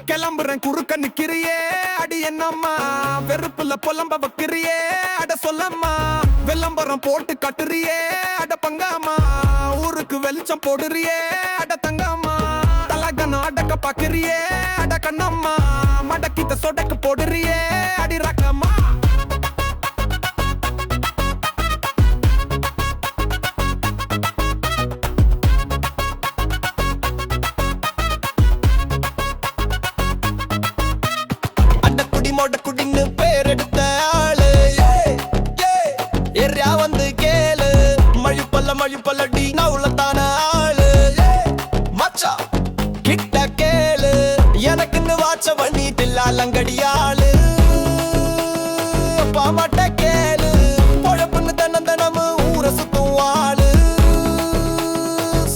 கிளம்புறேன் குறுக்க நிக்கிறியே அடி என்னம்மா, வெறுப்புல புலம்ப வைக்கிறியே அட சொல்லம்மா, விளம்பரம் போட்டு கட்டுறியே அட பங்காமா, ஊருக்கு வெளிச்சம் போடுறியே அட தங்கம்மா, தலகன அடக்க பாக்குறியே அட கண்ணம்மா, மடக்கிட்ட சொடக்கு போடுறியே அடி ரக்கம்மா. குடின்னு பேர் எடுத்த ஆளு ஏரியா வந்து கேளு, மழுப்பல்லடி நவுளத்தான ஆளு மச்சா கிட்ட கேளு, எனக்குன்னு வாச்ச வண்ணிட்டில்ல லங்கடியாளு பாமாட்ட கேளு, பொழப்புன்னு தினமும் ஊரை சுத்தும் ஆளு,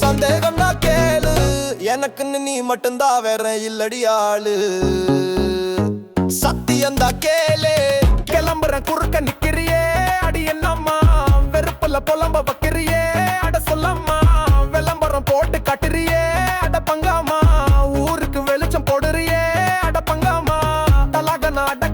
சந்தேகம்னா கேளு, எனக்குன்னு நீ மட்டும்தான் வேற இல்லடி ஆளு, சத்தியந்தா கேளு. கிளம்புற குறுக்க நிக்கிறியே அடி என்னம்மா, வெறுப்புல புலம்ப வைக்கிறியே அட சொல்லம்மா, விளம்பரம் போட்டு கட்டுறியே அட பங்காமா, ஊருக்கு வெளிச்சம் போடுறியே அட பங்காமா, தலகன அட